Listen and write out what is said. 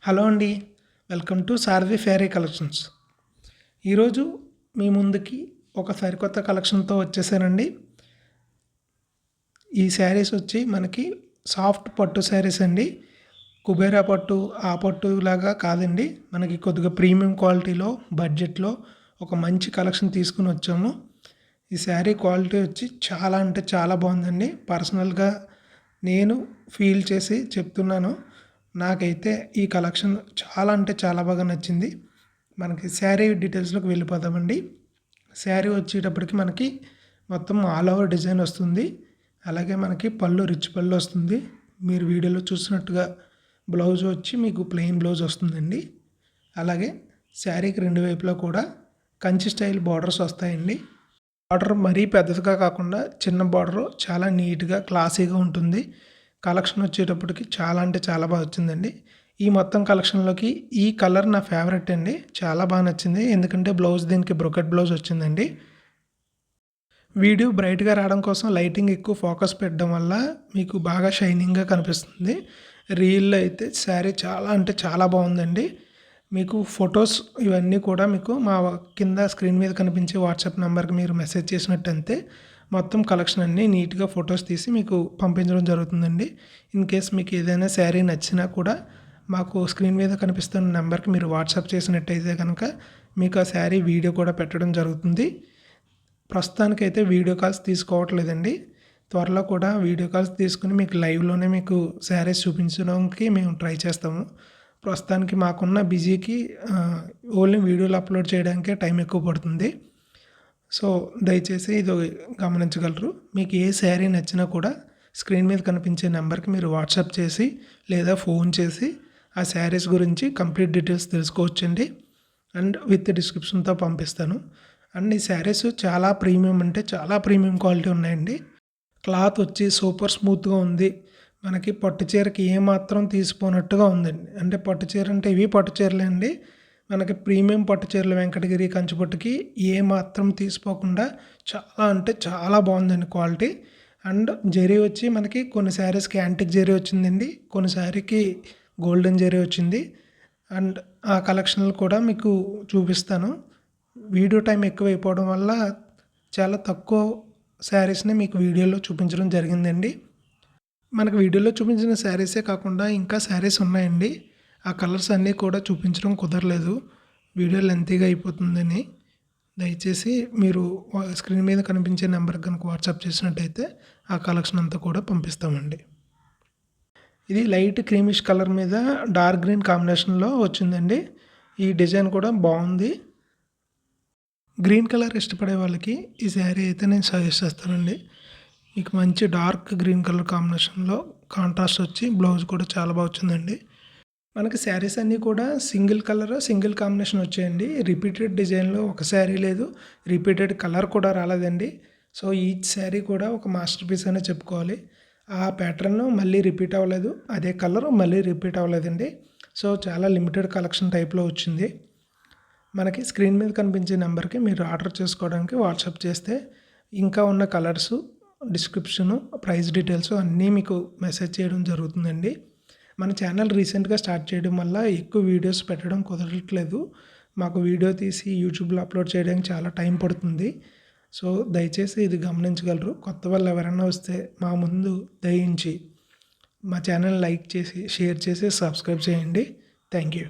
Hello అండి. Welcome to Sarathi fairy collections. ఈరోజు మీ ముందుకి ఒక సరికొత్త కలెక్షన్తో వచ్చేసానండి. ఈ శారీస్ వచ్చి మనకి సాఫ్ట్ పట్టు శారీస్ అండి. కుబేరా పట్టు ఆ పట్టు లాగా కాదండి. మనకి కొద్దిగా ప్రీమియం క్వాలిటీలో బడ్జెట్లో ఒక మంచి కలెక్షన్ తీసుకుని వచ్చాము. ఈ శారీ క్వాలిటీ వచ్చి చాలా అంటే చాలా బాగుందండి. పర్సనల్గా నేను ఫీల్ చేసి చెప్తున్నాను. నాకైతే ఈ కలెక్షన్ చాలా అంటే చాలా బాగా నచ్చింది. మనకి శారీ డీటెయిల్స్లోకి వెళ్ళిపోదామండి. శారీ వచ్చేటప్పటికి మనకి మొత్తం ఆల్ ఓవర్ డిజైన్ వస్తుంది. అలాగే మనకి పళ్ళు రిచ్ పళ్ళు వస్తుంది. మీరు వీడియోలో చూసినట్టుగా బ్లౌజ్ వచ్చి మీకు ప్లెయిన్ బ్లౌజ్ వస్తుందండి. అలాగే శారీకి రెండు వైపులా కూడా కంచి స్టైల్ బార్డర్స్ వస్తాయండి. బార్డర్ మరీ పెద్దదిగా కాకుండా చిన్న బార్డర్ చాలా నీట్గా క్లాసీగా ఉంటుంది. కలెక్షన్ వచ్చేటప్పటికి చాలా అంటే చాలా బాగా వచ్చిందండి. ఈ మొత్తం కలెక్షన్లోకి ఈ కలర్ నా ఫేవరెట్ అండి. చాలా బాగా నచ్చింది. ఎందుకంటే బ్లౌజ్ దీనికి బ్రొకెట్ బ్లౌజ్ వచ్చిందండి. వీడియో బ్రైట్గా రావడం కోసం లైటింగ్ ఎక్కువ ఫోకస్ పెట్టడం వల్ల మీకు బాగా షైనింగ్గా కనిపిస్తుంది. రీల్లో అయితే శారీ చాలా అంటే చాలా బాగుందండి. మీకు ఫొటోస్ ఇవన్నీ కూడా మీకు మా కింద స్క్రీన్ మీద కనిపించే వాట్సాప్ నెంబర్కి మీరు మెసేజ్ చేసినట్టయితే మొత్తం కలెక్షన్ అన్నీ నీట్గా ఫొటోస్ తీసి మీకు పంపించడం జరుగుతుందండి. ఇన్ కేస్ మీకు ఏదైనా శారీ నచ్చినా కూడా మాకు స్క్రీన్ మీద కనిపిస్తున్న నెంబర్కి మీరు వాట్సాప్ చేసినట్టయితే కనుక మీకు ఆ శారీ వీడియో కూడా పెట్టడం జరుగుతుంది. ప్రస్తుతానికైతే వీడియో కాల్స్ తీసుకోవట్లేదండి. త్వరలో కూడా వీడియో కాల్స్ తీసుకుని మీకు లైవ్లోనే మీకు శారీస్ చూపించడానికి మేము ట్రై చేస్తాము. ప్రస్తుతానికి మాకున్న బిజీకి ఓన్లీ వీడియోలు అప్లోడ్ చేయడానికే టైం ఎక్కువ పడుతుంది. సో దయచేసి ఇది గమనించగలరు. మీకు ఏ శారీ నచ్చినా కూడా స్క్రీన్ మీద కనిపించే నెంబర్కి మీరు వాట్సాప్ చేసి లేదా ఫోన్ చేసి ఆ శారీస్ గురించి కంప్లీట్ డీటెయిల్స్ తెలుసుకోవచ్చండి. అండ్ విత్ డిస్క్రిప్షన్తో పంపిస్తాను. అండ్ ఈ శారీస్ చాలా ప్రీమియం అంటే చాలా ప్రీమియం క్వాలిటీ ఉన్నాయండి. క్లాత్ వచ్చి సూపర్ స్మూత్గా ఉంది. మనకి పట్టు చీరకి ఏమాత్రం తీసిపోనట్టుగా ఉందండి. అంటే పట్టు చీర అంటే ఇవి పట్టు చీరలే అండి. మనకి ప్రీమియం పట్టు చీరలు వెంకటగిరి కంచిపట్టుకి ఏమాత్రం తీసిపోకుండా చాలా అంటే చాలా బాగుందండి క్వాలిటీ. అండ్ జరీ వచ్చి మనకి కొన్ని శారీస్కి యాంటిక్ జరీ వచ్చిందండి, కొన్ని శారీకి గోల్డెన్ జరీ వచ్చింది. అండ్ ఆ కలెక్షన్లు కూడా మీకు చూపిస్తాను. వీడియో టైం ఎక్కువ అయిపోవడం వల్ల చాలా తక్కువ శారీస్ని మీకు వీడియోలో చూపించడం జరిగిందండి. మనకు వీడియోలో చూపించిన శారీసే కాకుండా ఇంకా శారీస్ ఉన్నాయండి. ఆ కలర్స్ అన్నీ కూడా చూపించడం కుదరలేదు, వీడియో లెంతీగా అయిపోతుందని. దయచేసి మీరు స్క్రీన్ మీద కనిపించే నెంబర్కి కనుక వాట్సాప్ చేసినట్టయితే ఆ కలెక్షన్ అంతా కూడా పంపిస్తామండి. ఇది లైట్ క్రీమిష్ కలర్ మీద డార్క్ గ్రీన్ కాంబినేషన్లో వచ్చిందండి. ఈ డిజైన్ కూడా బాగుంది. గ్రీన్ కలర్ ఇష్టపడే వాళ్ళకి ఈ శారీ అయితే నేను సజెస్ట్ చేస్తానండి. మీకు మంచి డార్క్ గ్రీన్ కలర్ కాంబినేషన్లో కాంట్రాస్ట్ వచ్చి బ్లౌజ్ కూడా చాలా బాగా వచ్చిందండి. మనకి శారీస్ అన్నీ కూడా సింగిల్ కలర్ సింగిల్ కాంబినేషన్ వచ్చాయండి. రిపీటెడ్ డిజైన్లో ఒక శారీ లేదు, రిపీటెడ్ కలర్ కూడా రాలేదండి. సో ఈచ్ శారీ కూడా ఒక మాస్టర్ పీస్ అనే చెప్పుకోవాలి. ఆ ప్యాటర్న్ మళ్ళీ రిపీట్ అవ్వలేదు, అదే కలర్ మళ్ళీ రిపీట్ అవ్వలేదండి. సో చాలా లిమిటెడ్ కలెక్షన్ టైప్లో వచ్చింది. మనకి స్క్రీన్ మీద కనిపించే నెంబర్కి మీరు ఆర్డర్ చేసుకోవడానికి వాట్సాప్ చేస్తే ఇంకా ఉన్న కలర్సు, డిస్క్రిప్షను, ప్రైస్ డీటెయిల్స్ అన్నీ మీకు మెసేజ్ చేయడం జరుగుతుందండి. మన ఛానల్ రీసెంట్గా స్టార్ట్ చేయడం వల్ల ఎక్కువ వీడియోస్ పెట్టడం కుదరట్లేదు. మాకు వీడియో తీసి యూట్యూబ్లో అప్లోడ్ చేయడానికి చాలా టైం పడుతుంది. సో దయచేసి ఇది గమనించగలరు. కొత్త వాళ్ళు ఎవరైనా వస్తే మా ముందు దయించి మా ఛానల్ లైక్ చేసి షేర్ చేసి సబ్స్క్రైబ్ చేయండి. Thank you.